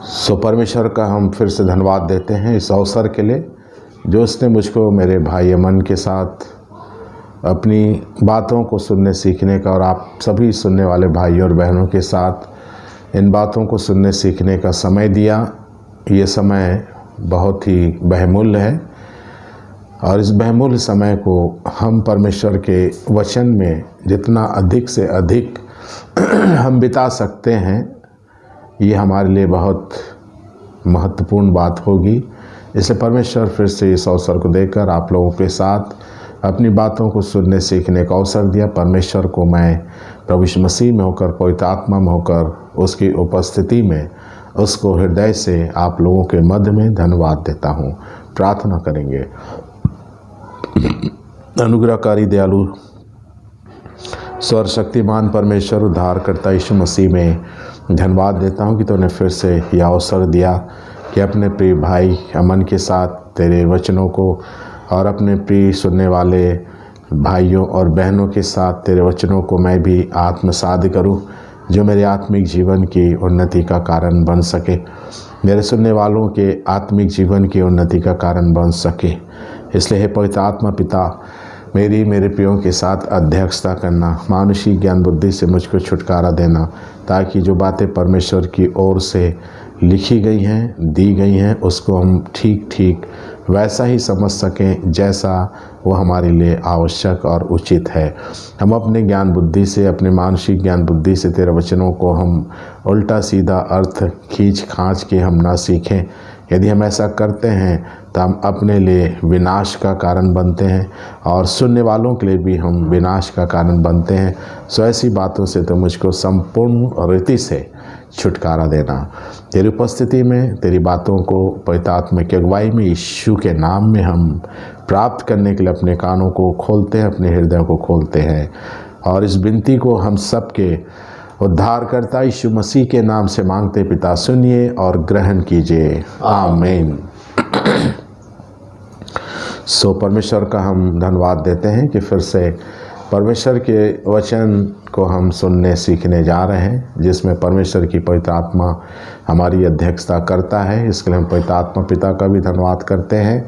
परमेश्वर का हम फिर से धन्यवाद देते हैं इस अवसर के लिए जो उसने मुझको मेरे भाई अमन के साथ अपनी बातों को सुनने सीखने का और आप सभी सुनने वाले भाइयों और बहनों के साथ इन बातों को सुनने सीखने का समय दिया। ये समय बहुत ही बहुमूल्य है और इस बहुमूल्य समय को हम परमेश्वर के वचन में जितना अधिक से अधिक हम बिता सकते हैं ये हमारे लिए बहुत महत्वपूर्ण बात होगी। इसलिए परमेश्वर फिर से इस अवसर को देकर आप लोगों के साथ अपनी बातों को सुनने सीखने का अवसर दिया। परमेश्वर को मैं प्रभु यीशु मसीह में होकर पवित्र आत्मा में होकर उसकी उपस्थिति में उसको हृदय से आप लोगों के मध्य में धन्यवाद देता हूँ। प्रार्थना करेंगे। अनुग्रहकारी दयालु सर्वशक्तिमान परमेश्वर उद्धारकर्ता यीशु मसीह में धन्यवाद देता हूँ कि तूने फिर से यह अवसर दिया कि अपने प्रिय भाई अमन के साथ तेरे वचनों को और अपने प्रिय सुनने वाले भाइयों और बहनों के साथ तेरे वचनों को मैं भी आत्मसात करूँ जो मेरे आत्मिक जीवन की उन्नति का कारण बन सके, मेरे सुनने वालों के आत्मिक जीवन की उन्नति का कारण बन सके। इसलिए हे पवित्र आत्मा पिता मेरे प्रियों के साथ अध्यक्षता करना, मानुषिक ज्ञान बुद्धि से मुझको छुटकारा देना ताकि जो बातें परमेश्वर की ओर से लिखी गई हैं दी गई हैं उसको हम ठीक ठीक वैसा ही समझ सकें जैसा वो हमारे लिए आवश्यक और उचित है। हम अपने ज्ञान बुद्धि से, अपने मानसिक ज्ञान बुद्धि से तेरे वचनों को हम उल्टा सीधा अर्थ खींच खांच के हम ना सीखें। यदि हम ऐसा करते हैं तो हम अपने लिए विनाश का कारण बनते हैं और सुनने वालों के लिए भी हम विनाश का कारण बनते हैं। सो ऐसी बातों से तो मुझको संपूर्ण रीति से छुटकारा देना। तेरी उपस्थिति में तेरी बातों को पवित्र आत्मा की अगुवाई में यीशु के नाम में हम प्राप्त करने के लिए अपने कानों को खोलते हैं, अपने हृदय को खोलते हैं और इस विनती को हम सबके उद्धारकर्ता यीशु मसीह के नाम से मांगते पिता सुनिए और ग्रहण कीजिए। आमीन। सो परमेश्वर का हम धन्यवाद देते हैं कि फिर से परमेश्वर के वचन को हम सुनने सीखने जा रहे हैं जिसमें परमेश्वर की पवित्र आत्मा हमारी अध्यक्षता करता है। इसके लिए हम पवित्र आत्मा पिता का भी धन्यवाद करते हैं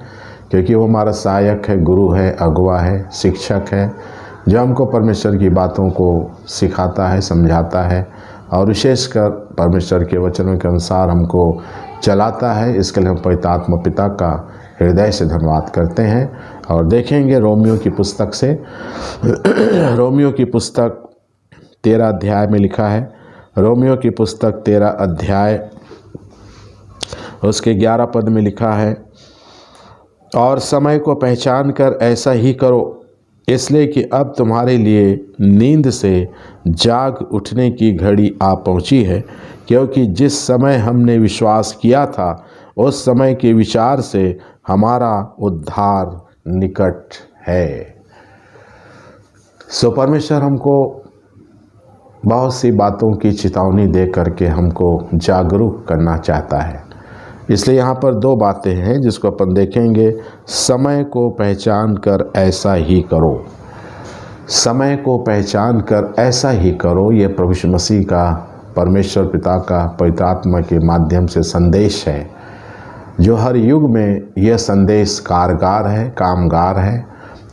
क्योंकि वो हमारा सहायक है, गुरु है, अगुवा है, शिक्षक है जो हमको परमेश्वर की बातों को सिखाता है, समझाता है और विशेषकर परमेश्वर के वचनों के अनुसार हमको चलाता है। इसके लिए हम पवित्र आत्मा पिता का हृदय से धन्यवाद करते हैं और देखेंगे रोमियो की पुस्तक से। रोमियो की पुस्तक 13 अध्याय में लिखा है। रोमियो की पुस्तक 13 अध्याय उसके 11 पद में लिखा है, और समय को पहचान कर ऐसा ही करो इसलिए कि अब तुम्हारे लिए नींद से जाग उठने की घड़ी आ पहुंची है, क्योंकि जिस समय हमने विश्वास किया था उस समय के विचार से हमारा उद्धार निकट है। सो परमेश्वर हमको बहुत सी बातों की चेतावनी दे करके हमको जागरूक करना चाहता है। इसलिए यहाँ पर 2 बातें हैं जिसको अपन देखेंगे। समय को पहचान कर ऐसा ही करो। समय को पहचान कर ऐसा ही करो, ये प्रभु यीशु मसीह का परमेश्वर पिता का पवित्र आत्मा के माध्यम से संदेश है जो हर युग में यह संदेश कारगर है, कामगार है।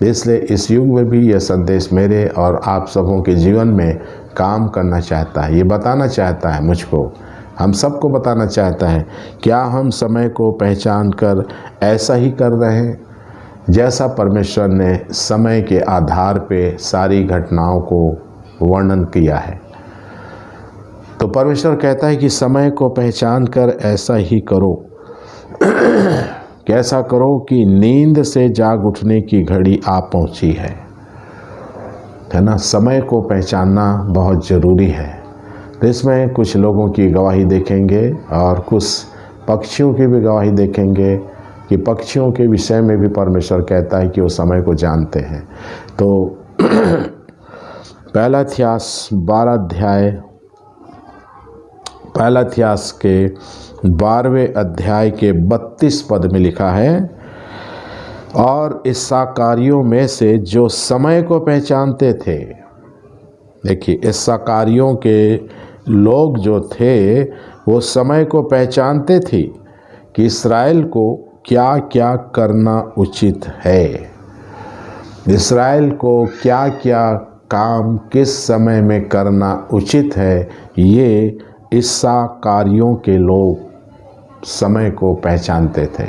इसलिए इस युग में भी यह संदेश मेरे और आप सबों के जीवन में काम करना चाहता है। ये बताना चाहता है मुझको, हम सबको बताना चाहता है क्या हम समय को पहचान कर ऐसा ही कर रहे हैं जैसा परमेश्वर ने समय के आधार पे सारी घटनाओं को वर्णन किया है। तो परमेश्वर कहता है कि समय को पहचान कर ऐसा ही करो। कैसा करो कि नींद से जाग उठने की घड़ी आ पहुंची है ना। समय को पहचानना बहुत ज़रूरी है। तो इसमें कुछ लोगों की गवाही देखेंगे और कुछ पक्षियों की भी गवाही देखेंगे कि पक्षियों के विषय में भी परमेश्वर कहता है कि वो समय को जानते हैं। तो पहला इतिहास 12 अध्याय, पहला इतिहास के 12वें अध्याय के 32 पद में लिखा है, और इस्साकारियों में से जो समय को पहचानते थे। देखिए इस्साकारियों के लोग जो थे वो समय को पहचानते थे कि इसराइल को क्या क्या करना उचित है, इसराइल को क्या क्या काम किस समय में करना उचित है। ये इस्साकारियों के लोग समय को पहचानते थे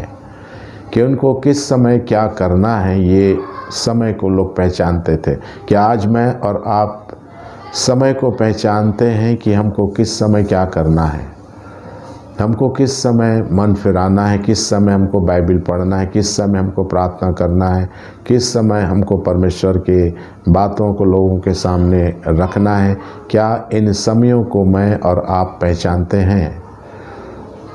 कि उनको किस समय क्या करना है, ये समय को लोग पहचानते थे। क्या आज मैं और आप समय को पहचानते हैं कि हमको किस समय क्या करना है, हमको किस समय मन फिराना है, किस समय हमको बाइबल पढ़ना है, किस समय हमको प्रार्थना करना है, किस समय हमको परमेश्वर के बातों को लोगों के सामने रखना है। क्या इन समयों को मैं और आप पहचानते हैं?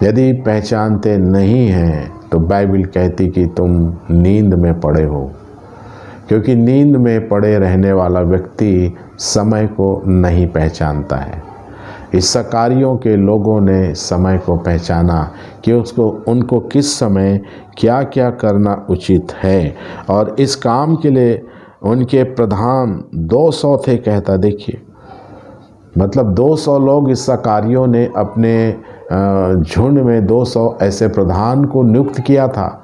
यदि पहचानते नहीं हैं तो बाइबल कहती कि तुम नींद में पड़े हो, क्योंकि नींद में पड़े रहने वाला व्यक्ति समय को नहीं पहचानता है। इस्साकारियों के लोगों ने समय को पहचाना कि उनको किस समय क्या क्या करना उचित है, और इस काम के लिए उनके प्रधान 200 थे कहता। देखिए, मतलब 200 लोग इस्साकारियों ने अपने झुंड में 200 ऐसे प्रधान को नियुक्त किया था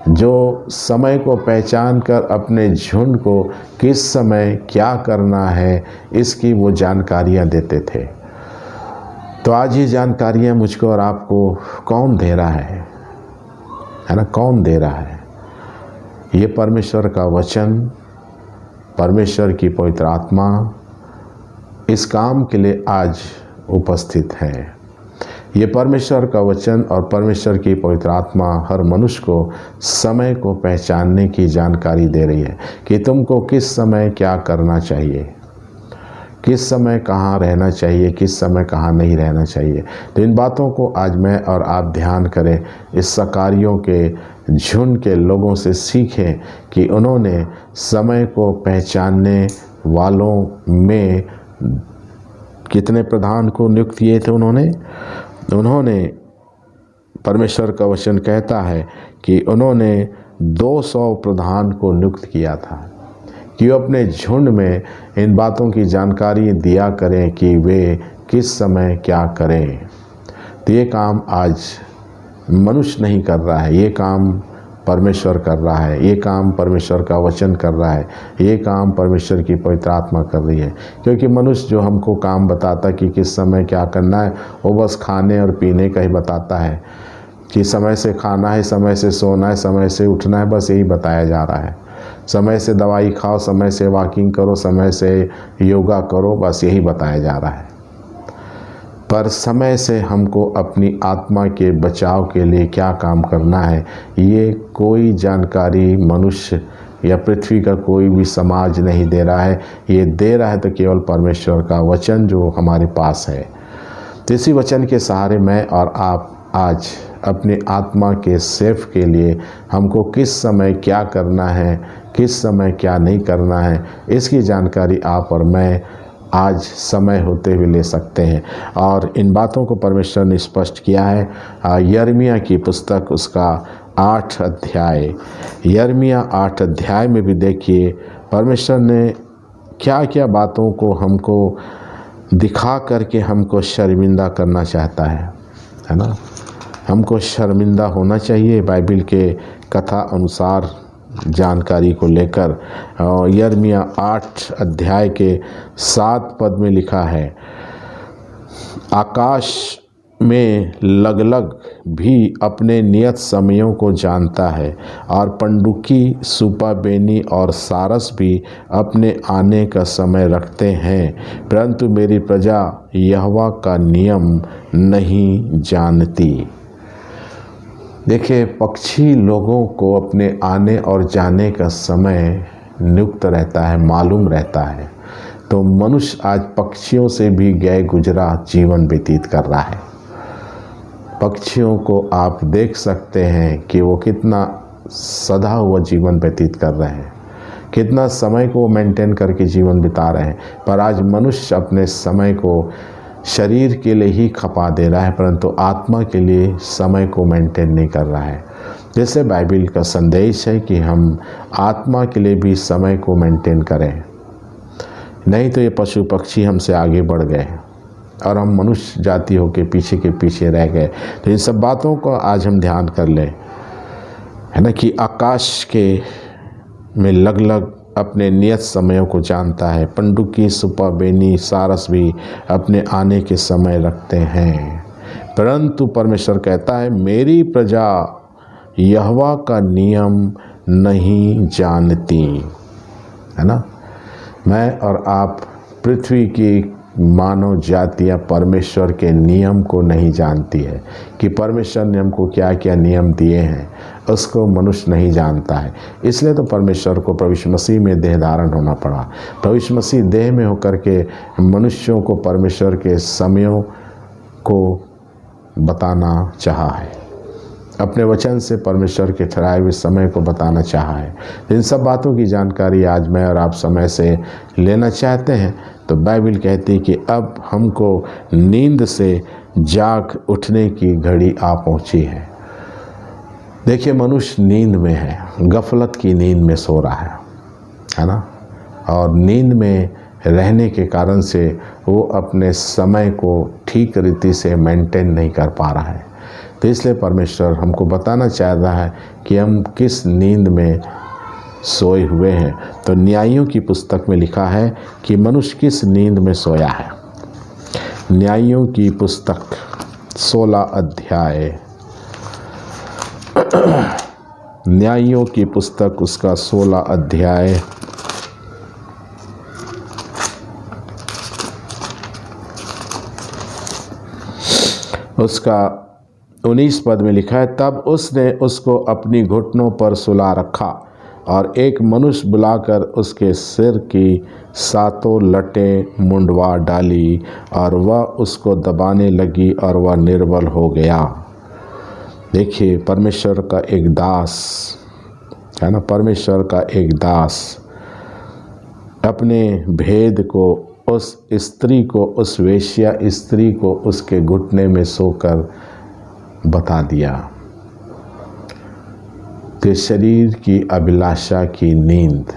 जो समय को पहचान कर अपने झुंड को किस समय क्या करना है इसकी वो जानकारियाँ देते थे। तो आज ये जानकारियाँ मुझको और आपको कौन दे रहा है ना? कौन दे रहा है? ये परमेश्वर का वचन, परमेश्वर की पवित्र आत्मा इस काम के लिए आज उपस्थित है। ये परमेश्वर का वचन और परमेश्वर की पवित्र आत्मा हर मनुष्य को समय को पहचानने की जानकारी दे रही है कि तुमको किस समय क्या करना चाहिए, किस समय कहाँ रहना चाहिए, किस समय कहाँ नहीं रहना चाहिए। तो इन बातों को आज मैं और आप ध्यान करें, इस्साकारियों के झुंड के लोगों से सीखें कि उन्होंने समय को पहचानने वालों में कितने प्रधान को नियुक्त किए थे। उन्होंने परमेश्वर का वचन कहता है कि उन्होंने 200 प्रधान को नियुक्त किया था कि वो अपने झुंड में इन बातों की जानकारी दिया करें कि वे किस समय क्या करें। तो ये काम आज मनुष्य नहीं कर रहा है, ये काम परमेश्वर कर रहा है, ये काम परमेश्वर का वचन कर रहा है, ये काम परमेश्वर की पवित्र आत्मा कर रही है। क्योंकि मनुष्य जो हमको काम बताता कि किस समय क्या करना है, वो बस खाने और पीने का ही बताता है कि समय से खाना है, समय से सोना है, समय से उठना है, बस यही बताया जा रहा है। समय से दवाई खाओ, समय से वॉकिंग करो, समय से योगा करो, बस यही बताया जा रहा है। पर समय से हमको अपनी आत्मा के बचाव के लिए क्या काम करना है, ये कोई जानकारी मनुष्य या पृथ्वी का कोई भी समाज नहीं दे रहा है। ये दे रहा है तो केवल परमेश्वर का वचन जो हमारे पास है। तो इसी वचन के सहारे मैं और आप आज अपनी आत्मा के सेफ के लिए हमको किस समय क्या करना है, किस समय क्या नहीं करना है, इसकी जानकारी आप और मैं आज समय होते हुए ले सकते हैं। और इन बातों को परमेश्वर ने स्पष्ट किया है। यिर्मयाह की पुस्तक उसका 8 अध्याय, यिर्मयाह 8 अध्याय में भी देखिए परमेश्वर ने क्या क्या बातों को हमको दिखा करके हमको शर्मिंदा करना चाहता है ना। हमको शर्मिंदा होना चाहिए बाइबल के कथा अनुसार जानकारी को लेकर। यिर्मयाह 8 अध्याय के 7 पद में लिखा है, आकाश में लगलग भी अपने नियत समयों को जानता है, और पंडुकी, सुपाबेनी और सारस भी अपने आने का समय रखते हैं, परंतु मेरी प्रजा यहोवा का नियम नहीं जानती। देखिए, पक्षी लोगों को अपने आने और जाने का समय नियुक्त रहता है, मालूम रहता है। तो मनुष्य आज पक्षियों से भी गए गुजरा जीवन व्यतीत कर रहा है। पक्षियों को आप देख सकते हैं कि वो कितना सधा हुआ जीवन व्यतीत कर रहे हैं, कितना समय को मेंटेन करके जीवन बिता रहे हैं। पर आज मनुष्य अपने समय को शरीर के लिए ही खपा दे रहा है, परंतु आत्मा के लिए समय को मेंटेन नहीं कर रहा है। जैसे बाइबल का संदेश है कि हम आत्मा के लिए भी समय को मेंटेन करें, नहीं तो ये पशु पक्षी हमसे आगे बढ़ गए। और हम मनुष्य जाति होके पीछे के पीछे रह गए। तो इन सब बातों को आज हम ध्यान कर लें, है ना, कि आकाश के में लगलग अपने नियत समयों को जानता है। पंडुकी, सुपा, बेनी, सारस भी अपने आने के समय रखते हैं, परंतु परमेश्वर कहता है मेरी प्रजा यहोवा का नियम नहीं जानती, है ना। मैं और आप पृथ्वी की मानव जातियाँ परमेश्वर के नियम को नहीं जानती है कि परमेश्वर ने हमको क्या क्या नियम दिए हैं, उसको मनुष्य नहीं जानता है। इसलिए तो परमेश्वर को प्रभु यीशु मसीह में देह धारण होना पड़ा। प्रभु यीशु मसीह देह में होकर के मनुष्यों को परमेश्वर के समयों को बताना चाहा है, अपने वचन से परमेश्वर के ठहराए हुए समय को बताना चाहा है। इन सब बातों की जानकारी आज मैं और आप समय से लेना चाहते हैं, तो बाइबल कहती है कि अब हमको नींद से जाग उठने की घड़ी आ पहुंची है। देखिए, मनुष्य नींद में है, गफलत की नींद में सो रहा है ना, और नींद में रहने के कारण से वो अपने समय को ठीक रीति से मेंटेन नहीं कर पा रहा है। तो इसलिए परमेश्वर हमको बताना चाह रहा है कि हम किस नींद में सोए हुए हैं। तो न्यायियों की पुस्तक में लिखा है कि मनुष्य किस नींद में सोया है। न्यायियों की पुस्तक 16 अध्याय, न्यायियों की पुस्तक उसका 16 अध्याय उसका 19 पद में लिखा है, तब उसने उसको अपनी घुटनों पर सुला रखा और एक मनुष्य बुलाकर उसके सिर की 7 लटें मुंडवा डाली और वह उसको दबाने लगी और वह निर्बल हो गया। देखिए, परमेश्वर का एक दास, है ना, परमेश्वर का एक दास अपने भेद को उस स्त्री को, उस वेश्या स्त्री को उसके घुटने में सोकर बता दिया। कि शरीर की अभिलाषा की नींद,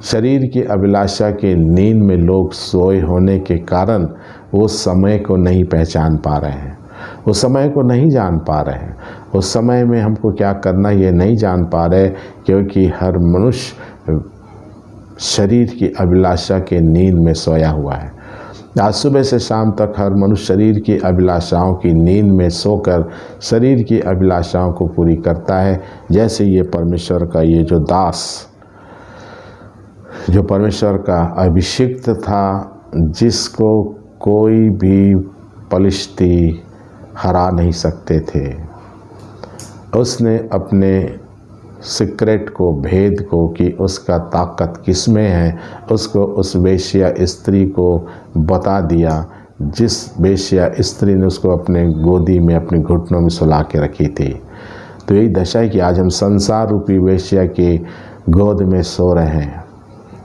शरीर की अभिलाषा के नींद में लोग सोए होने के कारण वो समय को नहीं पहचान पा रहे हैं, वो समय को नहीं जान पा रहे हैं, उस समय में हमको क्या करना ये नहीं जान पा रहे, क्योंकि हर मनुष्य शरीर की अभिलाषा के नींद में सोया हुआ है। आज सुबह से शाम तक हर मनुष्य शरीर की अभिलाषाओं की नींद में सोकर शरीर की अभिलाषाओं को पूरी करता है। जैसे ये परमेश्वर का ये जो दास, जो परमेश्वर का अभिषिक्त था, जिसको कोई भी पलिश्ती हरा नहीं सकते थे, उसने अपने सीक्रेट को, भेद को, कि उसका ताकत किसमें है, उसको उस वेश्या स्त्री को बता दिया, जिस वेश्या स्त्री ने उसको अपने गोदी में, अपने घुटनों में सुला के रखी थी। तो यही दशा है कि आज हम संसार रूपी वेश्या के गोद में सो रहे हैं,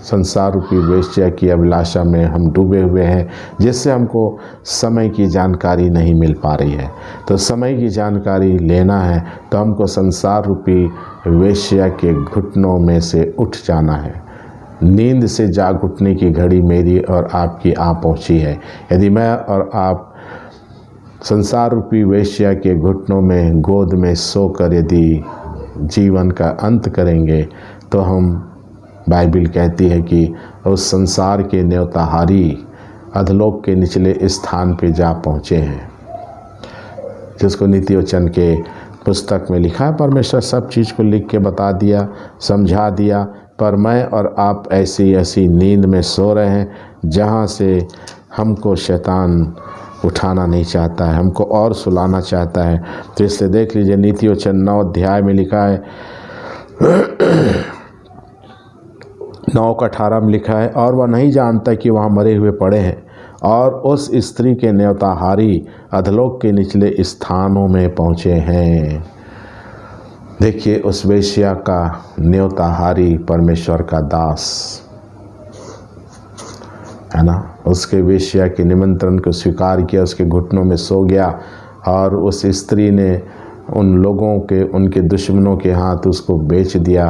संसार रूपी वेश्या की अभिलाषा में हम डूबे हुए हैं, जिससे हमको समय की जानकारी नहीं मिल पा रही है। तो समय की जानकारी लेना है तो हमको संसार रूपी वेश्या के घुटनों में से उठ जाना है। नींद से जाग उठने की घड़ी मेरी और आपकी आ पहुंची है। यदि मैं और आप संसार रूपी वेश्या के घुटनों में, गोद में सोकर यदि जीवन का अंत करेंगे, तो हम, बाइबल कहती है कि उस संसार के न्योताहारी अधलोक के निचले स्थान पे जा पहुँचे हैं, जिसको नीति वचन के पुस्तक में लिखा है। परमेश्वर सब चीज़ को लिख के बता दिया, समझा दिया, पर मैं और आप ऐसी ऐसी नींद में सो रहे हैं जहाँ से हमको शैतान उठाना नहीं चाहता है, हमको और सुलाना चाहता है। तो इससे देख लीजिए, नीति वचन 9 अध्याय में लिखा है, 9:18 में लिखा है, और वह नहीं जानता कि वहाँ मरे हुए पड़े हैं, और उस स्त्री के न्योताहारी अधलोक के निचले स्थानों में पहुँचे हैं। देखिए, उस वेश्या का न्योताहारी परमेश्वर का दास, है ना, उसके वेश्या के निमंत्रण को स्वीकार किया, उसके घुटनों में सो गया, और उस स्त्री ने उन लोगों के, उनके दुश्मनों के हाथ उसको बेच दिया,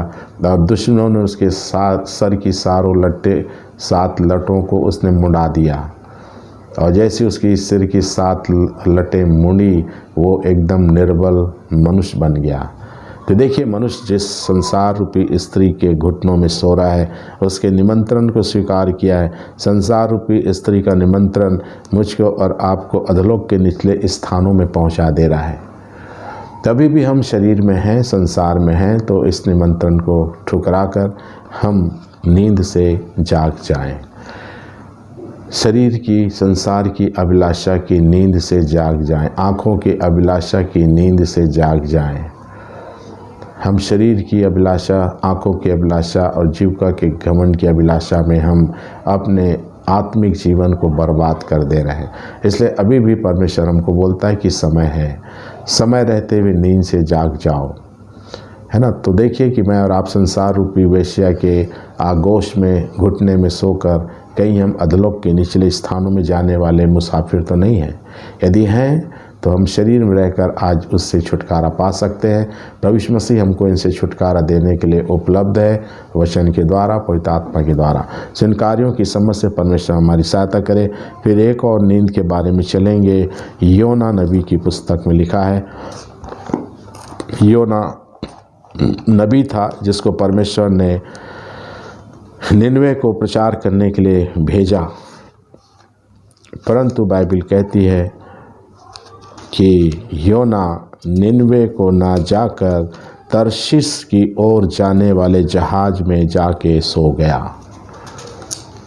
और दुश्मनों ने उसके साथ सर की 7 लटों को उसने मुड़ा दिया। और जैसे उसकी सिर की 7 लटें मुड़ी, वो एकदम निर्बल मनुष्य बन गया। तो देखिए, मनुष्य जिस संसार रूपी स्त्री के घुटनों में सो रहा है, उसके निमंत्रण को स्वीकार किया है। संसार रूपी स्त्री का निमंत्रण मुझको और आपको अधोलोक के निचले स्थानों में पहुंचा दे रहा है। तभी भी हम शरीर में हैं, संसार में हैं, तो इस निमंत्रण को ठुकरा कर हम नींद से जाग जाएं। शरीर की, संसार की अभिलाषा की नींद से जाग जाएं, आँखों की अभिलाषा की नींद से जाग जाएं। हम शरीर की अभिलाषा, आँखों की अभिलाषा और जीविका के घमंड की अभिलाषा में हम अपने आत्मिक जीवन को बर्बाद कर दे रहे हैं। इसलिए अभी भी परमेश्वर हमको बोलता है कि समय है, समय रहते हुए नींद से जाग जाओ, है ना। तो देखिए कि मैं और आप संसार रूपी वेश्या के आगोश में, घुटने में सोकर कहीं हम अधोलोक के निचले स्थानों में जाने वाले मुसाफिर तो नहीं हैं। यदि हैं तो हम शरीर में रहकर आज उससे छुटकारा पा सकते हैं। प्रभु यीशु मसीह हमको इनसे छुटकारा देने के लिए उपलब्ध है, वचन के द्वारा, पवित्र आत्मा के द्वारा। सो इन कार्यों की समझ से परमेश्वर हमारी सहायता करे। फिर एक और नींद के बारे में चलेंगे। योना नबी की पुस्तक में लिखा है, योना नबी था जिसको परमेश्वर ने निनवे को प्रचार करने के लिए भेजा, परंतु बाइबल कहती है कि योना निनवे को ना जाकर तरशीश की ओर जाने वाले जहाज में जाके सो गया।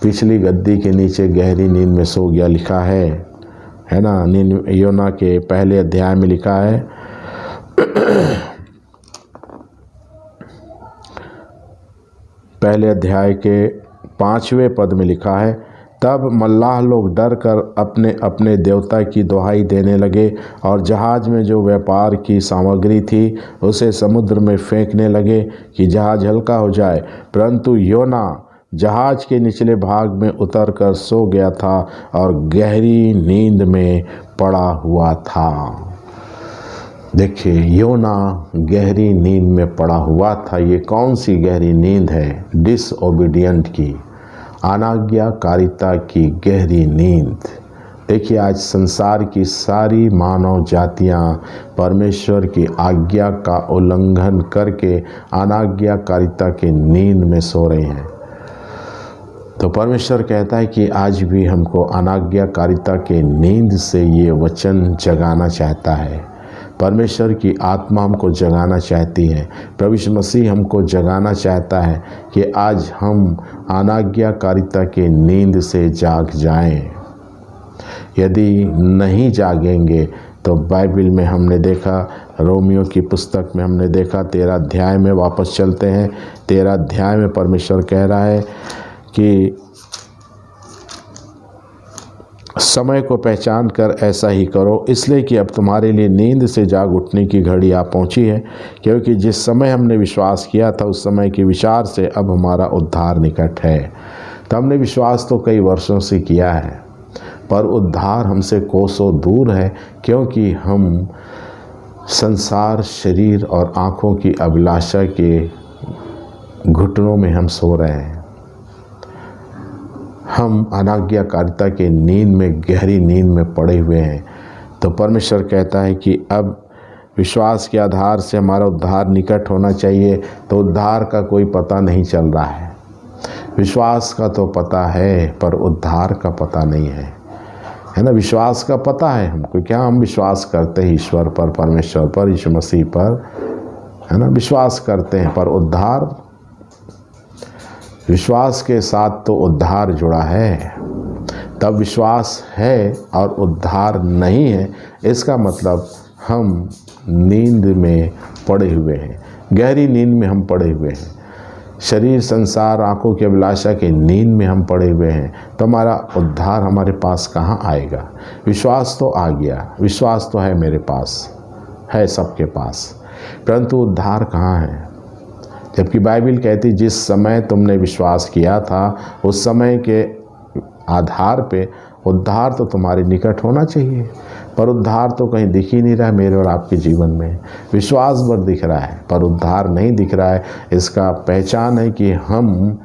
पिछली गद्दी के नीचे गहरी नींद में सो गया लिखा है ना। योना के पहले अध्याय में लिखा है, पहले अध्याय के 5वें पद में लिखा है, तब मल्लाह लोग डर कर अपने अपने देवता की दुहाई देने लगे और जहाज में जो व्यापार की सामग्री थी उसे समुद्र में फेंकने लगे कि जहाज हल्का हो जाए। परंतु योना जहाज के निचले भाग में उतर कर सो गया था और गहरी नींद में पड़ा हुआ था। देखिए, योना गहरी नींद में पड़ा हुआ था। ये कौन सी गहरी नींद है? डिसओबीडियंट की, अनाज्ञाकारिता की गहरी नींद। देखिए, आज संसार की सारी मानव जातियां परमेश्वर की आज्ञा का उल्लंघन करके अनाज्ञाकारिता की नींद में सो रहे हैं। तो परमेश्वर कहता है कि आज भी हमको अनाज्ञाकारिता के नींद से ये वचन जगाना चाहता है। परमेश्वर की आत्मा हमको जगाना चाहती है। प्रभु यीशु मसीह हमको जगाना चाहता है कि आज हम अनाज्ञाकारिता के नींद से जाग जाएं। यदि नहीं जागेंगे तो बाइबल में हमने देखा, रोमियो की पुस्तक में हमने देखा, 13 अध्याय में वापस चलते हैं। 13 अध्याय में परमेश्वर कह रहा है कि समय को पहचान कर ऐसा ही करो, इसलिए कि अब तुम्हारे लिए नींद से जाग उठने की घड़ी आ पहुंची है। क्योंकि जिस समय हमने विश्वास किया था उस समय के विचार से अब हमारा उद्धार निकट है। तो हमने विश्वास तो कई वर्षों से किया है, पर उद्धार हमसे कोसों दूर है, क्योंकि हम संसार, शरीर और आँखों की अभिलाषा के घुटनों में हम सो रहे हैं। हम अनाज्ञाकारिता के नींद में, गहरी नींद में पड़े हुए हैं। तो परमेश्वर कहता है कि अब विश्वास के आधार से हमारा उद्धार निकट होना चाहिए। तो उद्धार का कोई पता नहीं चल रहा है। विश्वास का तो पता है पर उद्धार का पता नहीं है ना। विश्वास का पता है हमको, क्या हम विश्वास करते हैं ईश्वर पर, परमेश्वर पर, यीशु मसीह पर, है ना। विश्वास करते हैं, पर उद्धार, विश्वास के साथ तो उद्धार जुड़ा है। तब विश्वास है और उद्धार नहीं है, इसका मतलब हम नींद में पड़े हुए हैं, गहरी नींद में हम पड़े हुए हैं। शरीर, संसार, आंखों की अभिलाषा के नींद में हम पड़े हुए हैं। तो हमारा उद्धार हमारे पास कहाँ आएगा? विश्वास तो आ गया, विश्वास तो है मेरे पास, है सबके पास, परंतु उद्धार कहाँ है? जबकि बाइबल कहती जिस समय तुमने विश्वास किया था उस समय के आधार पे उद्धार तो तुम्हारे निकट होना चाहिए, पर उद्धार तो कहीं दिख ही नहीं रहा है मेरे और आपके जीवन में। विश्वास भर दिख रहा है पर उद्धार नहीं दिख रहा है। इसका पहचान है कि हम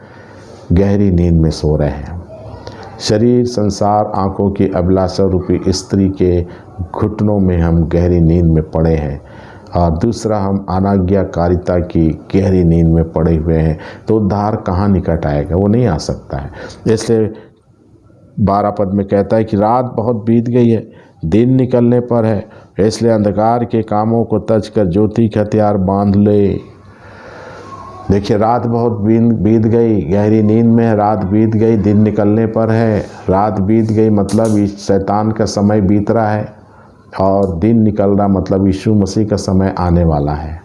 गहरी नींद में सो रहे हैं। शरीर, संसार, आँखों की अभिलाषा रूपी स्त्री के घुटनों में हम गहरी नींद में पड़े हैं, और दूसरा हम अनाज्ञाकारिता की गहरी नींद में पड़े हुए हैं। तो उद्धार कहाँ निकट आएगा? वो नहीं आ सकता है। इसलिए 12 पद में कहता है कि रात बहुत बीत गई है, दिन निकलने पर है, इसलिए अंधकार के कामों को तज कर ज्योति के हथियार बांध ले। देखिए, रात बहुत बीत गई, गहरी नींद में है, रात बीत गई, दिन निकलने पर है। रात बीत गई मतलब शैतान का समय बीत रहा है, और दिन निकल रहा मतलब यीशु मसीह का समय आने वाला है।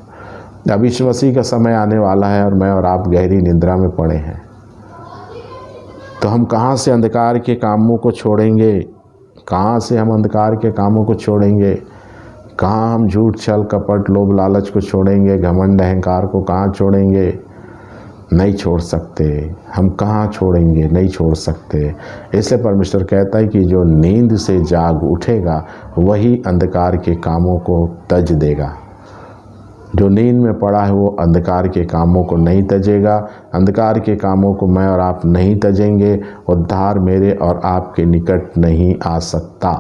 अब यीशु मसीह का समय आने वाला है और मैं और आप गहरी निद्रा में पड़े हैं। तो हम कहाँ से अंधकार के कामों को छोड़ेंगे? कहाँ से हम अंधकार के कामों को छोड़ेंगे? कहाँ हम झूठ, छल, कपट, लोभ, लालच को छोड़ेंगे? घमंड, अहंकार को कहाँ छोड़ेंगे? नहीं छोड़ सकते। हम कहाँ छोड़ेंगे? नहीं छोड़ सकते। इसलिए परमेश्वर कहता है कि जो नींद से जाग उठेगा वही अंधकार के कामों को तज देगा। जो नींद में पड़ा है वो अंधकार के कामों को नहीं तजेगा। अंधकार के कामों को मैं और आप नहीं तजेंगे। उद्धार मेरे और आपके निकट नहीं आ सकता।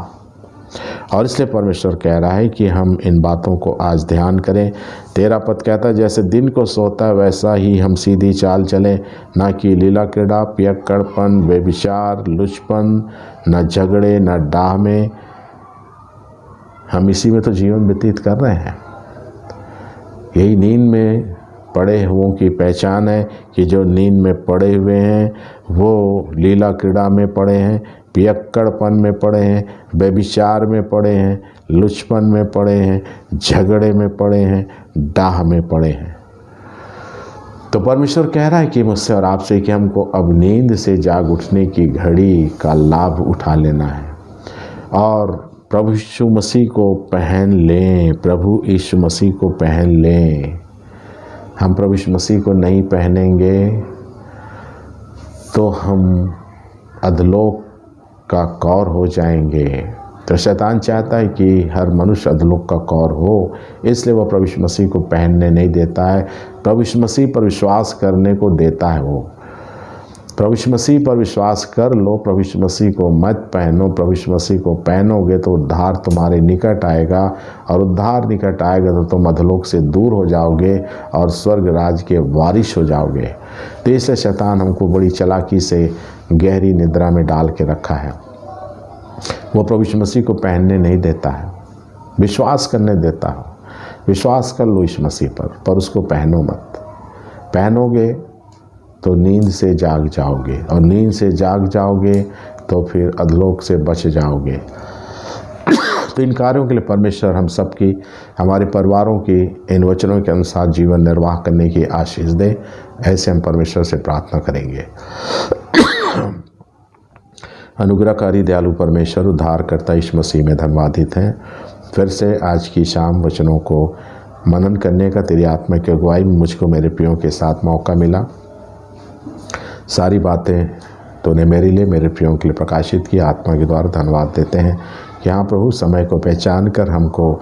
और इसलिए परमेश्वर कह रहा है कि हम इन बातों को आज ध्यान करें। 13 पद कहता है, जैसे दिन को सोता है वैसा ही हम सीधी चाल चलें, ना कि लीला क्रीड़ा, पियक्कड़पन, व्यभिचार, लुचपन, न झगड़े, न डाह में। हम इसी में तो जीवन व्यतीत कर रहे हैं। यही नींद में पड़े हुओं की पहचान है कि जो नींद में पड़े हुए हैं वो लीला क्रीड़ा में पड़े हैं, पियक्कड़पन में पड़े हैं, व्यभिचार में पड़े हैं, लुचपन में पड़े हैं, झगड़े में पड़े हैं, डाह में पड़े हैं। तो परमेश्वर कह रहा है कि मुझसे और आपसे कि हमको अब नींद से जाग उठने की घड़ी का लाभ उठा लेना है और प्रभु यीशु मसीह को पहन लें। प्रभु यीशु मसीह को पहन लें। हम प्रभु यीशु मसीह को नहीं पहनेंगे तो हम अधलोक का कौर हो जाएंगे। तो शैतान चाहता है कि हर मनुष्य अधलोक का कौर हो, इसलिए वह प्रभु यीशु मसीह को पहनने नहीं देता है। प्रभु यीशु मसीह पर विश्वास करने को देता है। वो प्रभु यीशु मसीह पर विश्वास कर लो, प्रभु यीशु मसीह को मत पहनो। प्रभु यीशु मसीह को पहनोगे तो उद्धार तुम्हारे निकट आएगा, और उद्धार निकट आएगा तो तुम अधलोक से दूर हो जाओगे और स्वर्ग राज के वारिस हो जाओगे। तो इससे शैतान हमको बड़ी चालाकी से गहरी निद्रा में डाल के रखा है। वो प्रभु यीशु मसीह को पहनने नहीं देता है, विश्वास करने देता है। विश्वास कर लो यीशु मसीह पर उसको पहनो मत। पहनोगे तो नींद से जाग जाओगे, और नींद से जाग जाओगे तो फिर अधलोक से बच जाओगे। तो इन कार्यों के लिए परमेश्वर हम सबकी, हमारे परिवारों की इन वचनों के अनुसार जीवन निर्वाह करने की आशीष दे। ऐसे हम परमेश्वर से प्रार्थना करेंगे। अनुग्रहकारी दयालु परमेश्वर, उद्धारकर्ता यीशु मसीह में धन्यवादित हैं। फिर से आज की शाम वचनों को मनन करने का तेरी आत्मा की अगुवाई में मुझको मेरे प्रियों के साथ मौका मिला। सारी बातें तूने मेरे लिए, मेरे प्रियों के लिए प्रकाशित की। आत्मा के द्वारा धन्यवाद देते हैं कि हाँ प्रभु, समय को पहचान कर हमको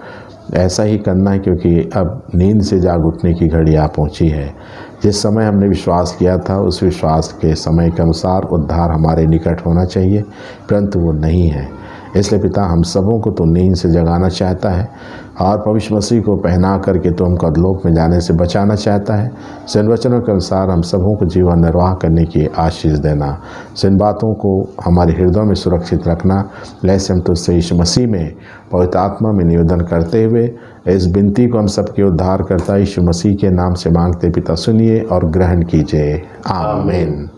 ऐसा ही करना है, क्योंकि अब नींद से जाग उठने की घड़ी आ पहुँची है। जिस समय हमने विश्वास किया था उस विश्वास के समय के अनुसार उद्धार हमारे निकट होना चाहिए, परंतु वो नहीं है। इसलिए पिता, हम सबों को तो नींद से जगाना चाहता है और प्रभु यीशु मसीह को पहना करके तो हमको अधलोक में जाने से बचाना चाहता है। जिन वचनों के अनुसार हम सबों को जीवन निर्वाह करने की आशीष देना, जिन बातों को हमारे हृदयों में सुरक्षित रखना, ऐसे हम तुझसे यीशु मसीह में पवित्र आत्मा में निवेदन करते हुए इस विनती को हम सबके उद्धार करता यीशु मसीह के नाम से मांगते पिता, सुनिए और ग्रहण कीजिए। आमीन।